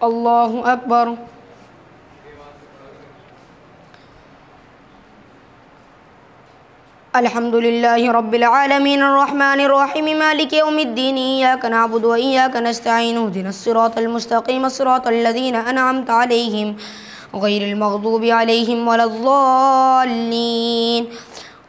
الله أكبر. الحمد لله رب العالمين الرحمن الرحيم مالك يوم الدين إياك نعبد وإياك نستعين اهدنا الصراط المستقيم صراط الذين أنعمت عليهم غير المغضوب عليهم ولا الضالين.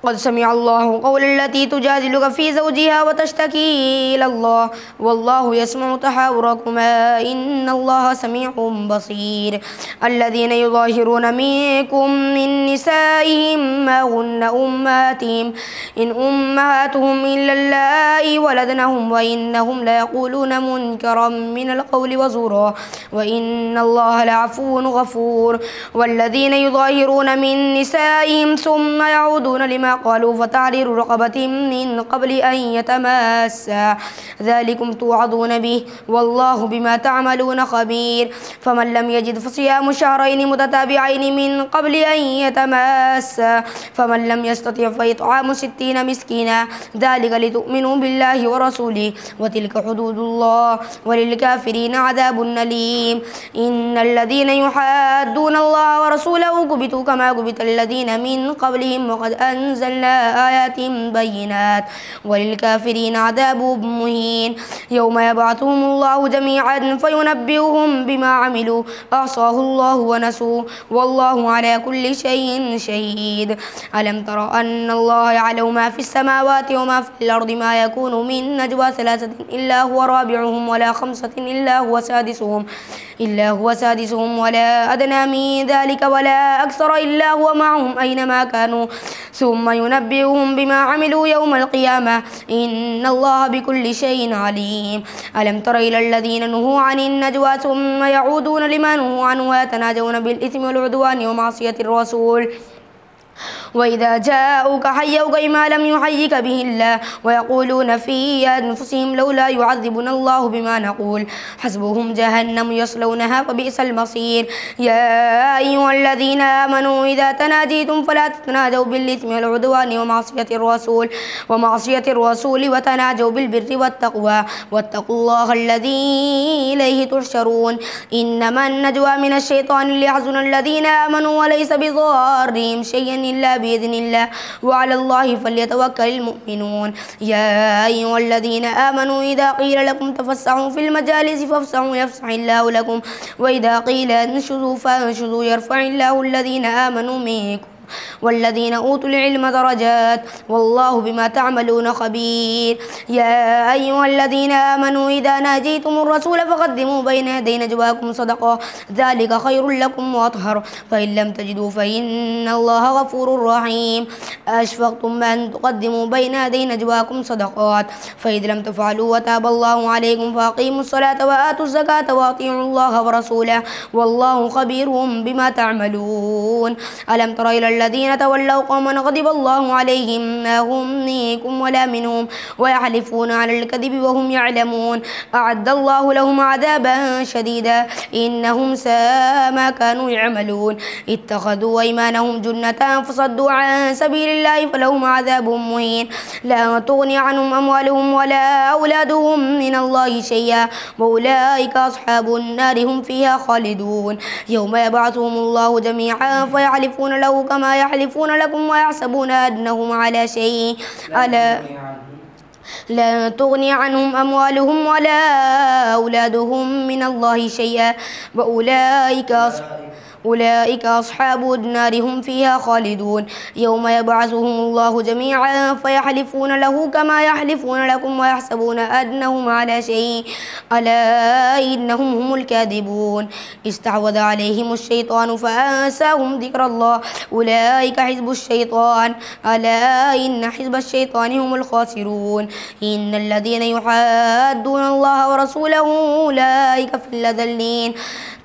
قد سمع الله قول التي تجادلك في زوجها وتشتكي إلى الله والله يسمع تحاوركما إن الله سميع بصير. الذين يظاهرون منكم من نسائهم ما هن أمهاتهم إن أمهاتهم إلا اللائي ولدنهم وإنهم ليقولون منكرا من القول وزورا وإن الله لعفو غفور. والذين يظاهرون من نسائهم ثم يعودون لما قالوا فتحرير رقبة من قبل أن يتماسا ذلكم توعظون به والله بما تعملون خبير. فمن لم يجد فصيام شهرين متتابعين من قبل أن يتماسا فمن لم يستطع فإطعام 60 مسكينا ذلك لتؤمنوا بالله ورسوله وتلك حدود الله وللكافرين عذاب أليم. إن الذين يحادون الله ورسوله كبتوا كما كبت الذين من قبلهم وقد أنزلنا آيات بينات وللكافرين عذاب مهين. يوم يبعثهم الله جميعا فينبئهم بما عملوا أحصاه الله ونسوه والله على كل شيء شهيد. ألم تر أن الله يعلم ما في السماوات وما في الأرض ما يكون من نجوى 3 إلا هو رابعهم ولا 5 إلا هو سادسهم ولا أدنى من ذلك ولا أكثر إلا هو معهم أينما كانوا ثم ينبئهم بما عملوا يوم القيامة إن الله بكل شيء عليم. ألم تر إلى الذين نهوا عن النجوى ثم يعودون لما نهوا عنه ويتناجون بالإثم والعدوان ومعصية الرسول وإذا جاءوك حيوك بما لم يحيك به الله ويقولون في أنفسهم لولا يعذبنا الله بما نقول حسبهم جهنم يصلونها فبئس المصير. يا أيها الذين آمنوا إذا تناجيتم فلا تتناجوا بالإثم والعدوان ومعصية الرسول وتناجوا بالبر والتقوى واتقوا الله الذي إليه تحشرون. إنما النجوى من الشيطان ليحزن الذين آمنوا وليس بضارهم شيئا إلا بإذن الله وعلى الله فليتوكل المؤمنون. يا أيها الذين آمنوا إذا قيل لكم تفسحوا في المجالس فافسحوا يفسح الله لكم وإذا قيل انشزوا فانشزوا يرفع الله الذين آمنوا منكم والذين أوتوا العلم درجات والله بما تعملون خبير. يا أيها الذين آمنوا إذا ناجيتم الرسول فقدموا بين يدي نجواكم صدقة ذلك خير لكم وأطهر فإن لم تجدوا فإن الله غفور رحيم. أشفقتم أن تقدموا بين يدي نجواكم صدقات فإذا لم تفعلوا وتاب الله عليكم فأقيموا الصلاة وآتوا الزكاة وأطيعوا الله ورسوله والله خبير بما تعملون. ألم تر إلى الذين تولوا قوما غضب الله عليهم ما هم منكم ولا منهم ويحلفون على الكذب وهم يعلمون أعد الله لهم عذابا شديدا إنهم ساء ما كانوا يعملون. اتخذوا أيمانهم جنة فصدوا عن سبيل الله فلهم عذاب مهين لا تغني عنهم أموالهم ولا أولادهم من الله شيئا وأولئك أصحاب النار هم فيها خالدون. يوم يبعثهم الله جميعا فيحلفون له كما يحلفون لكم ويحسبون أنهم على شيء ألا لا تغني عنهم أموالهم ولا أولادهم من الله شيئا أولئك أصحاب النار هم فيها خالدون. يوم يبعثهم الله جميعا فيحلفون له كما يحلفون لكم ويحسبون أنهم على شيء ألا إنهم هم الكاذبون. استعوذ عليهم الشيطان فأنساهم ذكر الله أولئك حزب الشيطان ألا إن حزب الشيطان هم الخاسرون. إن الذين يحادون الله ورسوله أولئك في الأذلين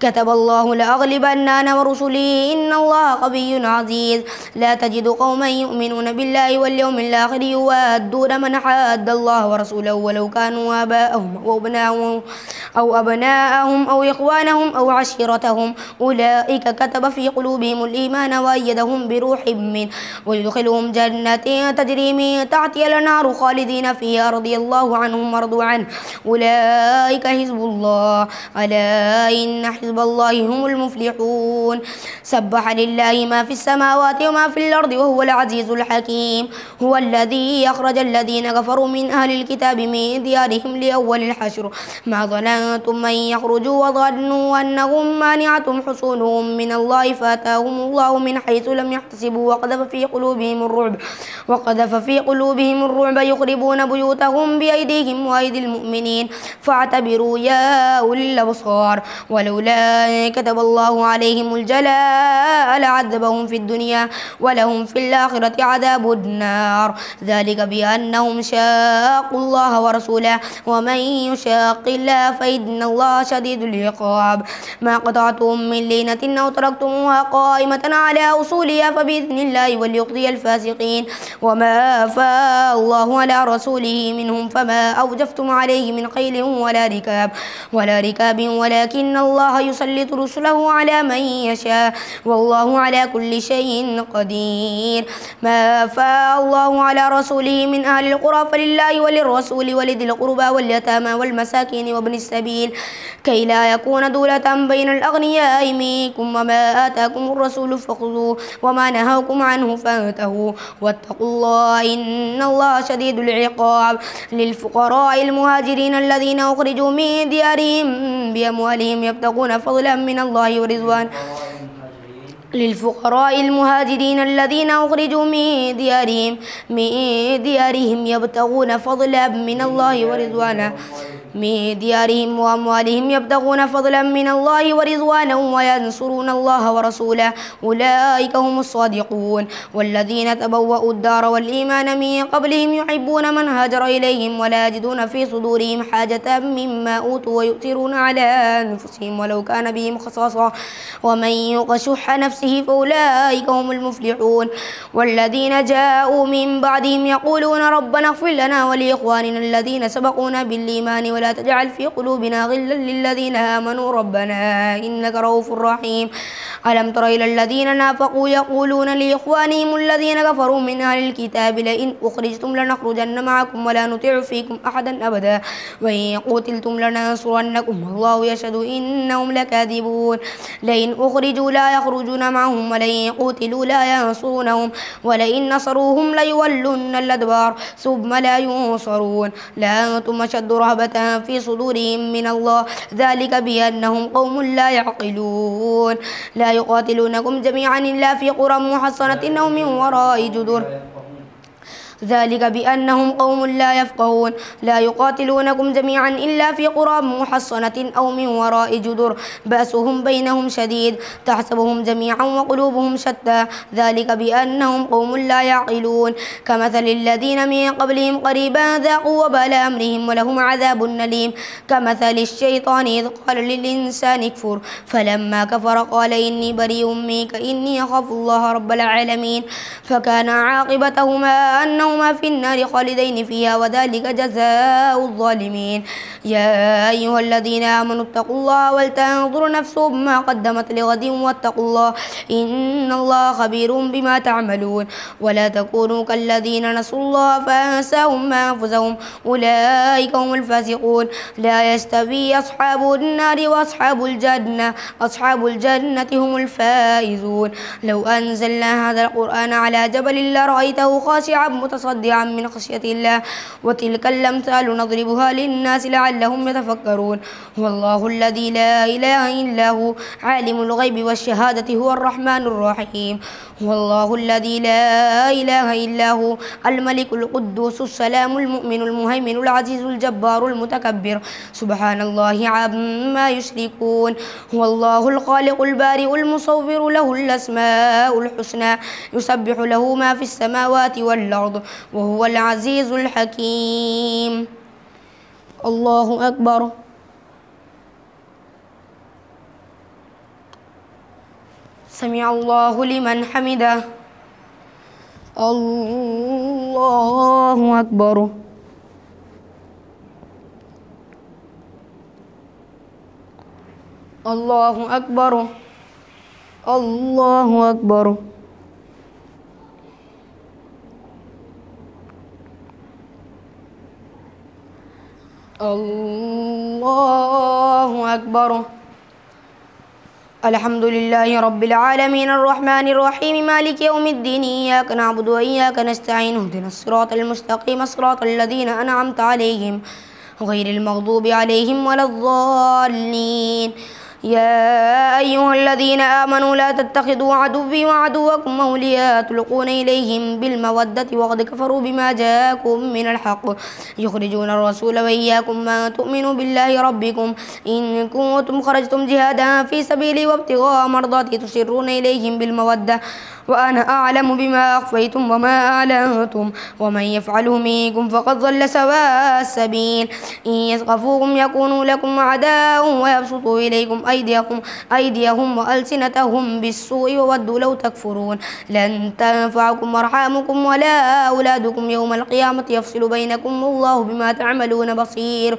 كتب الله لأغلبن أنا ورسلي إن الله قوي عزيز. لا تجد قوما يؤمنون بالله واليوم الآخر يوادون من حاد الله ورسوله ولو كانوا آباءهم أو أبناءهم أو إخوانهم أو عشيرتهم أولئك كتب في قلوبهم الإيمان وأيدهم بروح منه ويدخلهم جنات تجري من تحتها الأنهار خالدين فيها رضي الله عنهم ورضوا عنه أولئك حزب الله ألا إن حزب الله هم المفلحون. سبح لله ما في السماوات وما في الأرض وهو العزيز الحكيم. هو الذي أخرج الذين كفروا من أهل الكتاب من ديارهم لأول الحشر ما ظننتم أن يخرجوا وظنوا أنهم مانعتهم حصونهم من الله فأتاهم الله من حيث لم يحتسبوا وقذف في قلوبهم الرعب يخربون بيوتهم بأيديهم وأيدي المؤمنين فاعتبروا يا أولي الأبصار. ولولا كتب الله عليهم الجلاء لعذبهم في الدنيا ولهم في الآخرة عذاب النار ذلك بأنهم شاقوا الله ورسوله ومن يشاق الله فإن الله شديد العقاب. ما قطعتم من لينة أو تركتموها قائمة على أصولها فبإذن الله وليقضي الفاسقين. وما أفاء الله على رسوله منهم فما أوجفتم عليه من خيل ولا ركاب ولكن الله يسلط رسله على من يشاء والله على كل شيء قدير. ما أفاء الله على رسوله من أهل القرى فلله وللرسول ولذي القربى واليتامى والمساكين وابن السبيل كي لا يكون دولة بين الأغنياء منكم وما آتاكم الرسول فخذوه وما نهاكم عنه فانتهوا واتقوا الله إن الله شديد العقاب. للفقراء المهاجرين الذين أخرجوا من ديارهم بأموالهم يبتغون فضلا من الله ورضوان للفقراء المهاجرين الذين أخرجوا من ديارهم يبتغون فضلا من الله ورضوانا من ديارهم وأموالهم يبتغون فضلا من الله ورضوانا وينصرون الله ورسوله أولئك هم الصادقون. والذين تبوأوا الدار والإيمان من قبلهم يحبون من هاجر إليهم ولا يجدون في صدورهم حاجة مما أوتوا ويؤثرون على أنفسهم ولو كان بهم خصاصة ومن يوق شح نفسه فأولئك هم المفلحون. والذين جاءوا من بعدهم يقولون ربنا اغفر لنا ولإخواننا الذين سبقونا بالإيمان ولا تجعل في قلوبنا غلا للذين آمنوا ربنا إنك رؤوف رحيم. ألم تر إلى الذين نافقوا يقولون لإخوانهم الذين كفروا من أهل الكتاب لئن أخرجتم لنخرجن معكم ولا نطيع فيكم أحدا أبدا وإن قتلتم لننصرنكم والله يشهد إنهم لكاذبون. لئن أخرجوا لا يخرجون معهم ولئن قتلوا لا ينصرونهم ولئن نصروهم ليولن الأدبار ثم لا ينصرون لأنتم أشد رهبة في صدورهم من الله ذلك بأنهم قوم لا يعقلون. لا يقاتلونكم جميعا إلا في قرى محصنة أو من وراء جدر ذلك بأنهم قوم لا يفقهون. لا يقاتلونكم جميعا إلا في قرى محصنة أو من وراء جدر بأسهم بينهم شديد تحسبهم جميعا وقلوبهم شتى ذلك بأنهم قوم لا يعقلون. كمثل الذين من قبلهم قريبا ذاقوا وبال أمرهم ولهم عذاب أليم. كمثل الشيطان إذ قال للإنسان اكفر فلما كفر قال إني بريء منك إني أخاف الله رب العالمين فكان عاقبتهما أنهما في النار خالدين فيها وذلك جزاء الظالمين. يا أيها الذين آمنوا اتقوا الله ولتنظر نفس ما قدمت لغد واتقوا الله إن الله خبير بما تعملون. ولا تكونوا كالذين نسوا الله فأنساهم أنفسهم أولئك هم الفاسقون. لا يستوي أصحاب النار وأصحاب الجنة أصحاب الجنة هم الفائزون. لو أنزلنا هذا القرآن على جبل لرأيته خاشعا متصدعا من خشية الله وتلك الأمثال نضربها للناس لعلهم يتفكرون. هو الله الذي لا إله إلا هو عالم الغيب والشهادة هو الرحمن الرحيم. هو الله الذي لا إله إلا هو الملك القدوس السلام المؤمن المهيمن العزيز الجبار المتكبر سبحان الله عما يشركون. هو الله الخالق البارئ المصور له الأسماء الحسنى يسبح له ما في السماوات والأرض وهو العزيز الحكيم. الله أكبر. سمع الله لمن حمده. الله أكبر. الله أكبر. الله أكبر. الله أكبر. الحمد لله رب العالمين الرحمن الرحيم مالك يوم الدين إياك نعبد وإياك نستعين اهدنا الصراط المستقيم صراط الذين أنعمت عليهم غير المغضوب عليهم ولا الضالين. يا أيها الذين آمنوا لا تتخذوا عدوي وعدوكم أولياء تلقون إليهم بالمودة وقد كفروا بما جاءكم من الحق يخرجون الرسول وإياكم ما تؤمنوا بالله ربكم إن كنتم خرجتم جهادا في سبيلي وابتغاء مرضاتي تسرون إليهم بالمودة وأنا أعلم بما أخفيتم وما أعلنتم ومن يفعله منكم فقد ضل سواء السبيل. إن يثقفوكم يكونوا لكم أعداء ويبسطوا إليكم أيديهم وألسنتهم بالسوء وودوا لو تكفرون. لن تنفعكم أرحامكم ولا أولادكم يوم القيامة يفصل بينكم والله بما تعملون بصير.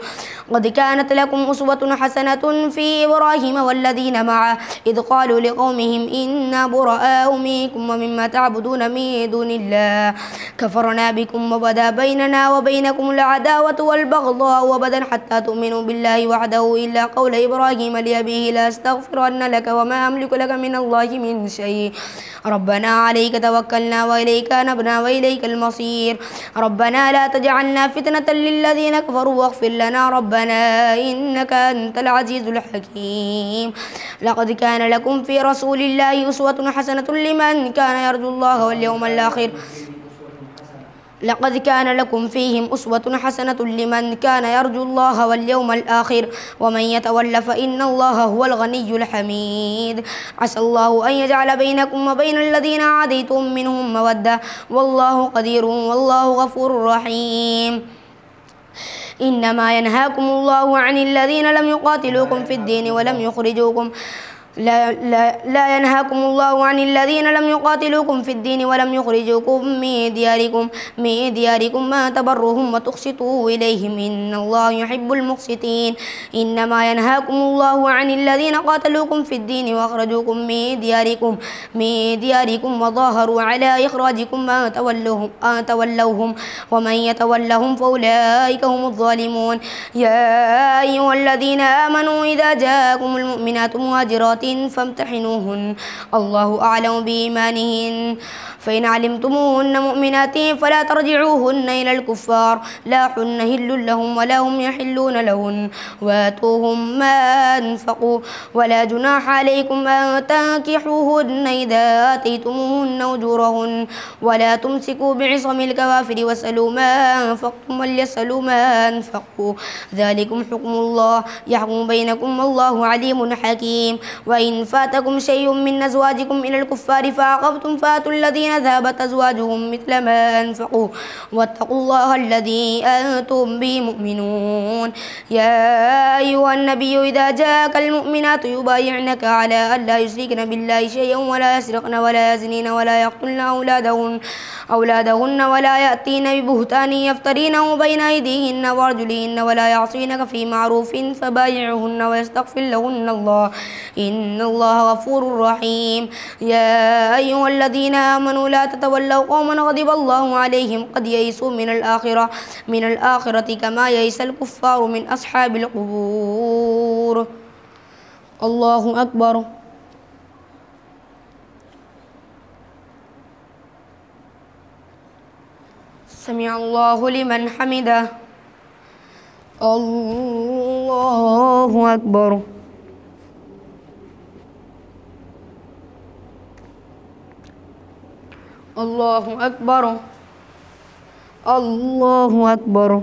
قد كانت لكم أسوة حسنة في إبراهيم والذين معه إذ قالوا لقومهم إنا براء منكم ومما تعبدون من دون الله كفرنا بكم وبدا بيننا وبينكم العداوة والبغضاء وبدا حتى تؤمنوا بالله وحده إلا قول إبراهيم لأبيه لا أستغفرن لك وما أملك لك من الله من شيء ربنا عليك توكلنا وإليك أنبنا وإليك المصير. ربنا لا تجعلنا فتنة للذين كفروا واغفر لنا ربنا إنك أنت العزيز الحكيم. لقد كان لكم في رسول الله أسوة حسنة لمن كان يرجو الله واليوم الآخر. لقد كان لكم فيهم أسوة حسنة لمن كان يرجو الله واليوم الآخر ومن يتول فإن الله هو الغني الحميد. عسى الله أن يجعل بينكم وبين الذين عاديتم منهم مودة والله قدير والله غفور رحيم. إنما ينهاكم الله عن الذين لم يقاتلوكم في الدين ولم يخرجوكم لا ينهاكم الله عن الذين لم يقاتلوكم في الدين ولم يخرجوكم من دياركم ما تبرهم وتقسطوا إليهم إن الله يحب المقسطين. إنما ينهاكم الله عن الذين قاتلوكم في الدين وأخرجوكم من دياركم وظاهروا على إخراجكم أن تولوهم ومن يتولهم فأولئك هم الظالمون. يا أيها الذين آمنوا إذا جاءكم المؤمنات مهاجرات فامتحنوهن الله أعلم بإيمانهن فإن علمتموهن مؤمنات فلا ترجعوهن إلى الكفار لا حن هل لهم ولا هم يحلون لهن وآتوهم ما أنفقوا ولا جناح عليكم أن تنكحوهن إذا آتيتموهن أجورهن ولا تمسكوا بعصم الكوافر واسألوا ما أنفقتم وليسألوا ما أنفقوا ذلكم حكم الله يحكم بينكم والله عليم حكيم. وإن فاتكم شيء من أزواجكم إلى الكفار فعاقبتم فآتوا الذين ذهبت أزواجهم مثل ما أنفقوا واتقوا الله الذي أنتم به مؤمنون. يا أيها النبي إذا جاءك المؤمنات يبايعنك على أن لا يشركن بالله شيئا ولا يسرقن ولا يزنين ولا يقتلن أولادهن ولا يأتين ببهتان يفترينه بين أيديهن وأرجلهن ولا يعصينك في معروف فبايعهن ويستغفر لهن الله إن الله غفور رحيم. يا أيها الذين آمنوا لا تتولوا قوما غضب الله عليهم قد يئسوا من الآخرة كما يئس الكفار من أصحاب القبور. الله أكبر. سمع الله لمن حمده. الله أكبر. الله أكبر. الله أكبر.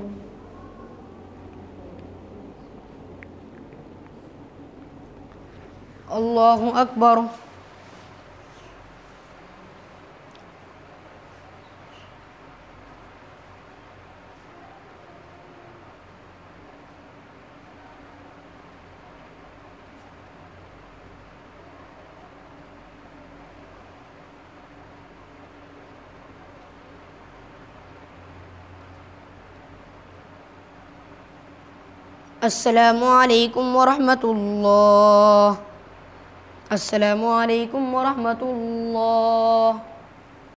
الله أكبر. Assalamualaikum warahmatullahi. Assalamualaikum warahmatullahi.